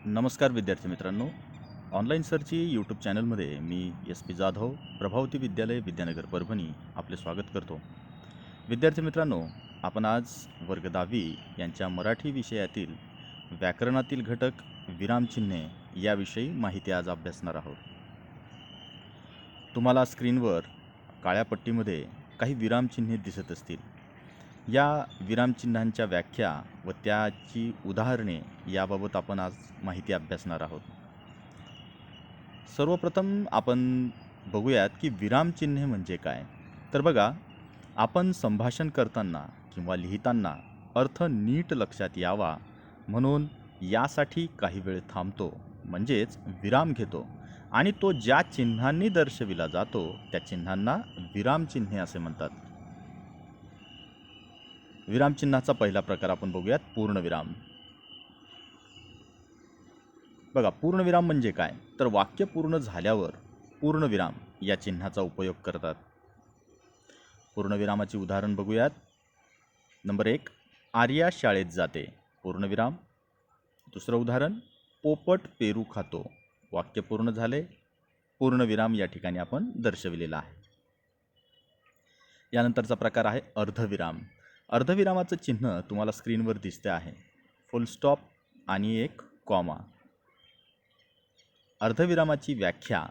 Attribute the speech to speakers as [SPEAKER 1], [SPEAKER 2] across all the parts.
[SPEAKER 1] नमस्कार विद्यार्थी मित्रांनो. ऑनलाईन सर्ची यूट्यूब चॅनलमध्ये मी एस पी जाधव, प्रभावती विद्यालय विद्यानगर परभणी आपले स्वागत करतो. विद्यार्थी मित्रांनो, आपण आज वर्ग 10वी यांच्या मराठी विषयातील व्याकरणातील घटक विरामचिन्हे याविषयी माहिती आज अभ्यासणार आहोत. तुम्हाला स्क्रीनवर काळ्या पट्टीमध्ये काही विरामचिन्हे दिसत असतील. या विरामचिन्हांच्या व्याख्या व त्याची उदाहरणे याबाबत आपण आज माहिती अभ्यासणार आहोत. सर्वप्रथम आपण बघूयात की विरामचिन्हे म्हणजे काय. तर बघा, आपण संभाषण करताना किंवा लिहिताना अर्थ नीट लक्षात यावा म्हणून यासाठी काही वेळ थांबतो, म्हणजेच विराम घेतो, आणि तो ज्या चिन्हांनी दर्शविला जातो त्या चिन्हांना विरामचिन्हे असे म्हणतात. विरामचिन्हाचा पहिला प्रकार आपण बघूयात, पूर्णविराम. बघा, पूर्णविराम म्हणजे काय, तर वाक्य पूर्ण झाल्यावर पूर्णविराम या चिन्हाचा उपयोग करतात. पूर्णविरामाची उदाहरण बघूयात. नंबर 1, आर्या शाळेत जाते, पूर्णविराम. दुसरं उदाहरण, पोपट पेरू खातो, वाक्य पूर्ण झाले, पूर्णविराम या ठिकाणी आपण दर्शविलेला आहे. यानंतरचा प्रकार आहे अर्धविराम. अर्धविरामाचं चिन्ह तुम्हाला स्क्रीनवर दिसते आहे, फुल स्टॉप आणि एक कॉमा. अर्धविरामाची व्याख्या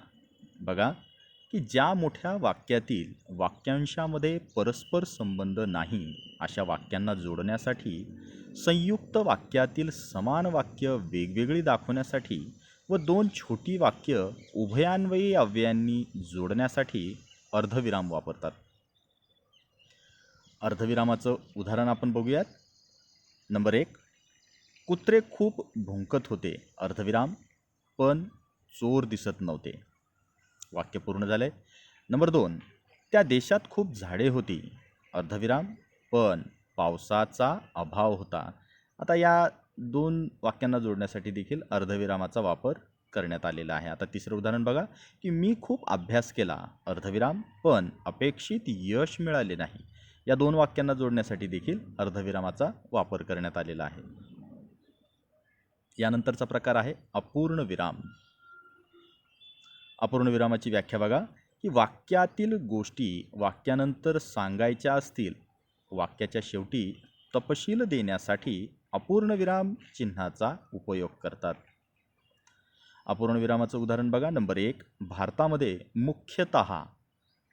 [SPEAKER 1] बघा की ज्या मोठ्या वाक्यातील वाक्यांशामध्ये परस्पर संबंध नाही अशा वाक्यांना जोडण्यासाठी, संयुक्त वाक्यातील समान वाक्य वेगवेगळी दाखवण्यासाठी व दोन छोटी वाक्य उभयान्वयी अव्ययांनी जोडण्यासाठी अर्धविराम वापरतात. अर्धविरामाचं उदाहरण आपण बघूयात. नंबर 1, कुत्रे खूप भुंकत होते, अर्धविराम, पण चोर दिसत नव्हते, वाक्य पूर्ण झाले. नंबर 2, त्या देशात खूप झाडे होती, अर्धविराम, पण पावसाचा अभाव होता. आता या दोन वाक्यांना जोडण्यासाठी देखील अर्धविरामाचा वापर करण्यात आलेला आहे. आता तिसरं उदाहरण बघा की मी खूप अभ्यास केला, अर्धविराम, पण अपेक्षित यश मिळाले नाही. या दोन वाक्यांना जोडण्यासाठी देखील अर्धविरामाचा वापर करण्यात आलेला आहे. यानंतरचा प्रकार आहे अपूर्ण विराम. अपूर्ण विरामाची व्याख्या बघा की वाक्यातील गोष्टी वाक्यानंतर सांगायच्या असतील, वाक्याच्या शेवटी तपशील देण्यासाठी अपूर्ण विराम चिन्हाचा उपयोग करतात. अपूर्ण विरामाचं उदाहरण बघा. नंबर 1, भारतामध्ये मुख्यतः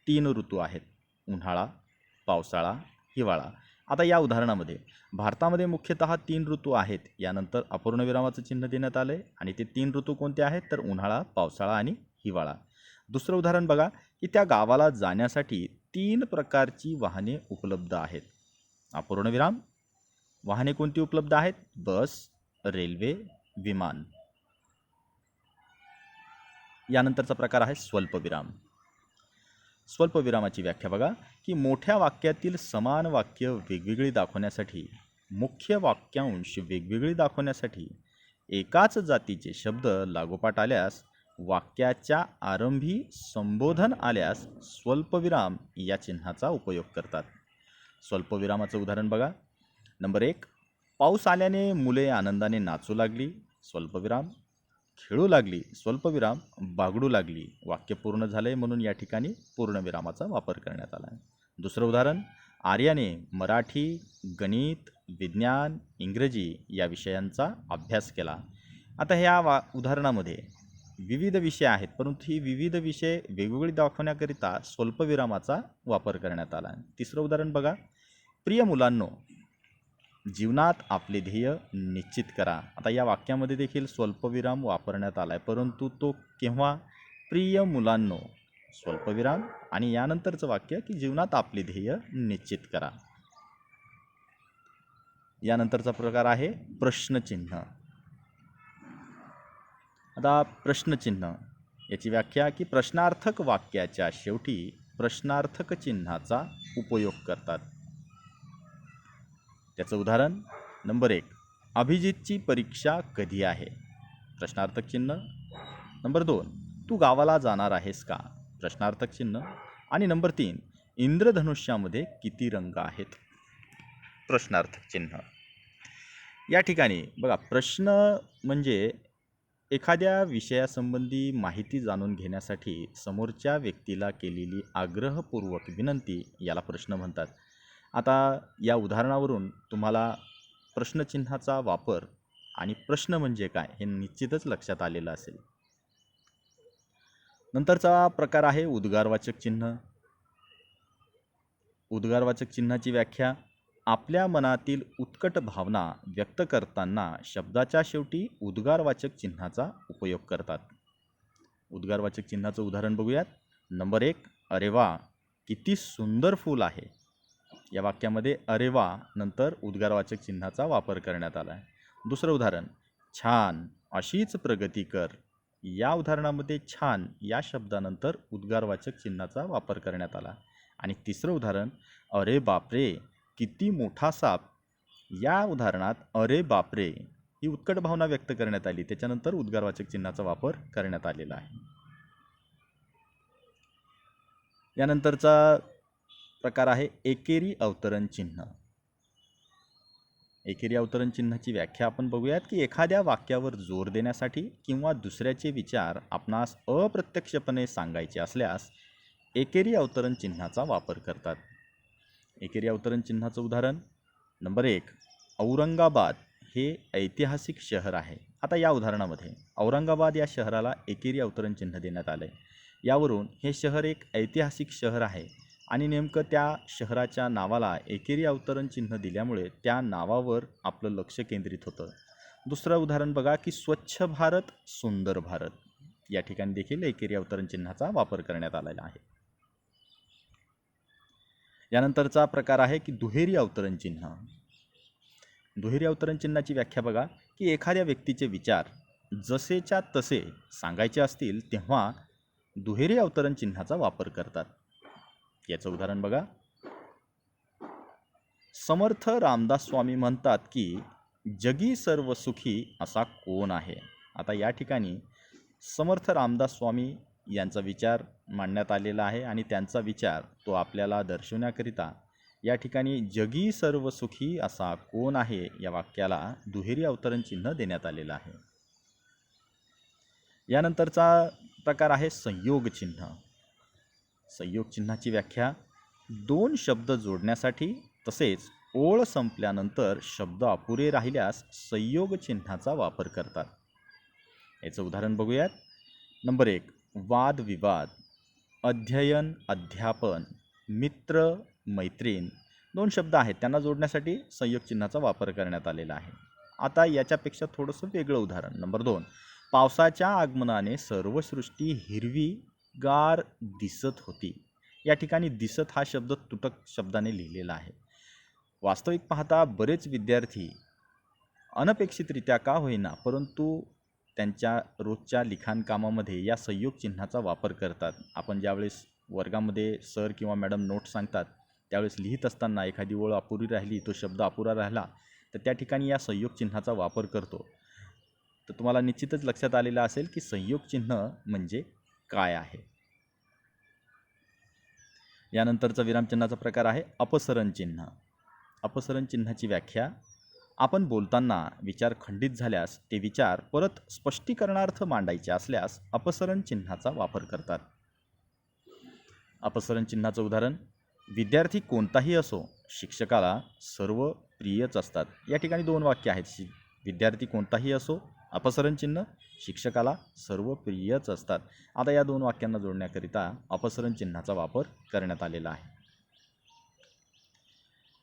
[SPEAKER 1] 3 ऋतू आहेत, उन्हाळा, पावसाळा, हिवाळा. आता या उदाहरणामध्ये भारतामध्ये मुख्यतः 3 ऋतू आहेत, यानंतर अपूर्ण विरामाचं चिन्ह देण्यात आले आणि ते 3 ऋतू कोणते आहेत, तर उन्हाळा, पावसाळा आणि हिवाळा. दुसरं उदाहरण बघा की त्या गावाला जाण्यासाठी 3 प्रकारची वाहने उपलब्ध आहेत, अपूर्ण विराम. वाहने कोणती उपलब्ध आहेत, बस, रेल्वे, विमान. यानंतरचा प्रकार आहे स्वल्पविराम. स्वल्पविरामाची व्याख्या बघा की मोठ्या वाक्यातील समान वाक्य वेगवेगळी दाखवण्यासाठी, मुख्य वाक्यांश वेगवेगळी दाखवण्यासाठी एकाच जातीचे शब्द लागोपाठ आल्यास, वाक्याच्या आरंभी संबोधन आल्यास स्वल्पविराम या चिन्हाचा उपयोग करतात. स्वल्पविरामाचं उदाहरण बघा. नंबर 1, पाऊस आल्याने मुले आनंदाने नाचू लागली, स्वल्पविराम, खेळू लागली, स्वल्पविराम, बागडू लागली, वाक्य पूर्ण झाले म्हणून या ठिकाणी पूर्णविरामाचा वापर करण्यात आला आहे. दुसरं उदाहरण, आर्याने मराठी, गणित, विज्ञान, इंग्रजी या विषयांचा अभ्यास केला. आता ह्या उदाहरणामध्ये विविध विषय आहेत, परंतु ही विविध विषय वेगवेगळी दाखवण्याकरिता स्वल्पविरामाचा वापर करण्यात आला. तिसरं उदाहरण बघा, प्रिय मुलांनो, जीवनात आपले ध्येय निश्चित करा. आता या वाक्यामध्ये देखील स्वल्पविराम वापरण्यात आला आहे, परंतु तो केव्हा, प्रिय मुलांनो, स्वल्पविराम, आणि यानंतरचं वाक्य की जीवनात आपले ध्येय निश्चित करा. यानंतरचा प्रकार आहे प्रश्नचिन्ह. आता प्रश्नचिन्ह याची व्याख्या की प्रश्नार्थक वाक्याच्या शेवटी प्रश्नार्थक चिन्हाचा उपयोग करतात. त्याचं उदाहरण, नंबर 1, अभिजितची परीक्षा कधी आहे, प्रश्नार्थक चिन्ह. नंबर 2, तू गावाला जाणार आहेस का, प्रश्नार्थक चिन्ह. आणि नंबर 3, इंद्रधनुष्यामध्ये किती रंग आहेत, प्रश्नार्थक चिन्ह. या ठिकाणी बघा, प्रश्न म्हणजे एखाद्या विषयासंबंधी माहिती जाणून घेण्यासाठी समोरच्या व्यक्तीला केलेली आग्रहपूर्वक विनंती याला प्रश्न म्हणतात. आता या उदाहरणावरून तुम्हाला प्रश्नचिन्हाचा वापर आणि प्रश्न म्हणजे काय हे निश्चितच लक्षात आलेलं असेल. नंतरचा प्रकार आहे उद्गारवाचक चिन्ह. उद्गारवाचक चिन्हाची व्याख्या: आपल्या मनातील उत्कट भावना व्यक्त करताना शब्दाच्या शेवटी उद्गारवाचक चिन्हाचा उपयोग करतात. उद्गारवाचक चिन्हाचं उदाहरण बघूयात. नंबर 1, अरे वा, किती सुंदर फूल आहे. या वाक्यामध्ये अरे वा नंतर उद्गारवाचक चिन्हाचा वापर करण्यात आला आहे. दुसरं उदाहरण, छान, अशीच प्रगती कर. या उदाहरणामध्ये छान या शब्दानंतर उद्गारवाचक चिन्हाचा वापर करण्यात आला. आणि तिसरं उदाहरण, अरे बापरे, किती मोठा साप. या उदाहरणात अरे बापरे ही उत्कट भावना व्यक्त करण्यात आली, त्याच्यानंतर उद्गारवाचक चिन्हाचा वापर करण्यात आलेला आहे. यानंतरचा प्रकार आहे एकेरी अवतरण चिन्ह. एकेरी अवतरण चिन्हाची व्याख्या आपण बघूयात की एखाद्या वाक्यावर जोर देण्यासाठी किंवा दुसऱ्याचे विचार आपणास अप्रत्यक्षपणे सांगायचे असल्यास एकेरी अवतरण चिन्हाचा वापर करतात. एकेरी अवतरण चिन्हाचं उदाहरण, नंबर 1, औरंगाबाद हे ऐतिहासिक शहर आहे. आता या उदाहरणामध्ये औरंगाबाद या शहराला एकेरी अवतरण चिन्ह देण्यात आले. यावरून हे शहर एक ऐतिहासिक शहर आहे आणि नेमकं त्या शहराच्या नावाला एकेरी अवतरण चिन्ह दिल्यामुळे त्या नावावर आपलं लक्ष केंद्रित होतं. दुसरं उदाहरण बघा की स्वच्छ भारत, सुंदर भारत. या ठिकाणी देखील एकेरी अवतरण चिन्हाचा वापर करण्यात आलेला आहे. यानंतरचा प्रकार आहे की दुहेरी अवतरण चिन्ह. दुहेरी अवतरण चिन्हाची व्याख्या बघा की एखाद्या व्यक्तीचे विचार जसेच्या तसे सांगायचे असतील तेव्हा दुहेरी अवतरण चिन्हाचा वापर करतात. याचं उदाहरण बघा, समर्थ रामदास स्वामी म्हणतात की जगी सर्व सुखी असा कोण आहे. आता या ठिकाणी समर्थ रामदास स्वामी यांचा विचार मांडण्यात आलेला आहे आणि त्यांचा विचार तो आपल्याला दर्शवण्याकरिता या ठिकाणी जगी सर्व सुखी असा कोण आहे या वाक्याला दुहेरी अवतरण चिन्ह देण्यात आलेलं आहे. यानंतरचा प्रकार आहे संयोग चिन्ह. संयोग चिन्हाची व्याख्या: दोन शब्द जोडण्यासाठी तसेच ओळ संपल्यानंतर शब्द अपुरे राहिल्यास संयोग चिन्हाचा वापर करतात. याचं उदाहरण बघूयात. नंबर 1, वाद विवाद, अध्ययन अध्यापन, मित्र मैत्रीण. दोन शब्द आहेत त्यांना जोडण्यासाठी संयोग चिन्हाचा वापर करण्यात आलेला आहे. आता याच्यापेक्षा थोडंसं वेगळं उदाहरण, नंबर 2, पावसाच्या आगमनाने सर्व सृष्टी हिरवी गार दिसत होती. या ठिकाणी दिसत हा शब्द तुटक शब्दाने लिहिलेला आहे. वास्तविक पाहता बरेच विद्यार्थी अनपेक्षितरित्या का होईना परंतु त्यांच्या रोजच्या लिखाण कामामध्ये या संयोग चिन्हाचा वापर करतात. आपण ज्यावेळेस वर्गामध्ये सर किंवा मॅडम नोट सांगतात त्यावेळेस लिहित असताना एखादी ओळ अपुरी राहिली, तो शब्द अपुरा राहिला तर त्या ठिकाणी या संयोग चिन्हाचा वापर करतो. तर तुम्हाला निश्चितच लक्षात आलेलं असेल की संयोग चिन्ह म्हणजे काय आहे. यानंतरचा विरामचिन्हाचा प्रकार आहे अपसरण चिन्ह. अपसरण चिन्हाची व्याख्या: आपण बोलताना विचार खंडित झाल्यास ते विचार परत स्पष्टीकरणार्थ मांडायचे असल्यास अपसरण चिन्हाचा वापर करतात. अपसरण चिन्हाचं उदाहरण, विद्यार्थी कोणताही असो शिक्षकाला सर्व प्रियच असतात. या ठिकाणी दोन वाक्य आहेत. विद्यार्थी कोणताही असो, अपसरण चिन्ह, शिक्षकाला सर्व प्रियच असतात. आता या दोन वाक्यांना जोडण्याकरिता अपसरण चिन्हाचा वापर करण्यात आलेला आहे.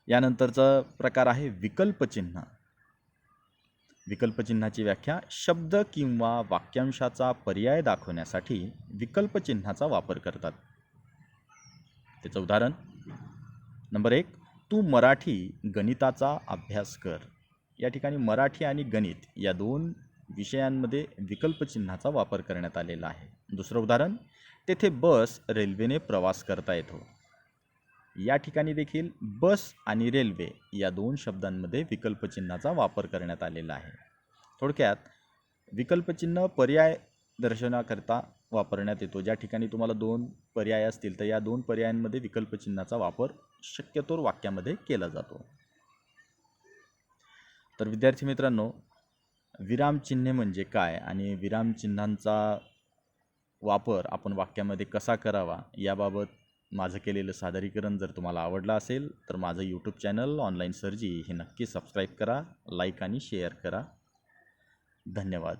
[SPEAKER 1] यानंतरचा प्रकार आहे विकल्प चिन्ह. विकल्प चिन्हाची व्याख्या: शब्द किंवा वाक्यांशाचा पर्याय दाखवण्यासाठी विकल्प चिन्हाचा वापर करतात. त्याचं उदाहरण, नंबर 1, तू मराठी गणिताचा अभ्यास कर. या ठिकाणी मराठी आणि गणित या दोन विषयांमध्ये विकल्प चिन्हाचा वापर करण्यात आलेला आहे. दुसरं उदाहरण, तेथे बस रेल्वेने प्रवास करता येतो. या ठिकाणी देखील बस आणि रेल्वे या दोन शब्दांमध्ये विकल्प चिन्हाचा वापर करण्यात आलेला आहे. थोडक्यात विकल्पचिन्ह पर्याय दर्शवण्याकरता वापरण्यात येतो. ज्या ठिकाणी तुम्हाला दोन पर्याय असतील तर या दोन पर्यायांमध्ये विकल्पचिन्हाचा वापर शक्यतोवर वाक्यामध्ये केला जातो. तर विद्यार्थी मित्रांनो, विरामचिन्हे म्हणजे काय आणि विरामचिन्हांचा वापर आपण वाक्यामध्ये कसा करावा याबाबत माझं केलेलं सादरीकरण जर तुम्हाला आवडलं असेल तर माझं यूट्यूब चॅनल ऑनलाईन सर्जी हे नक्की सबस्क्राईब करा, लाईक आणि शेअर करा. धन्यवाद.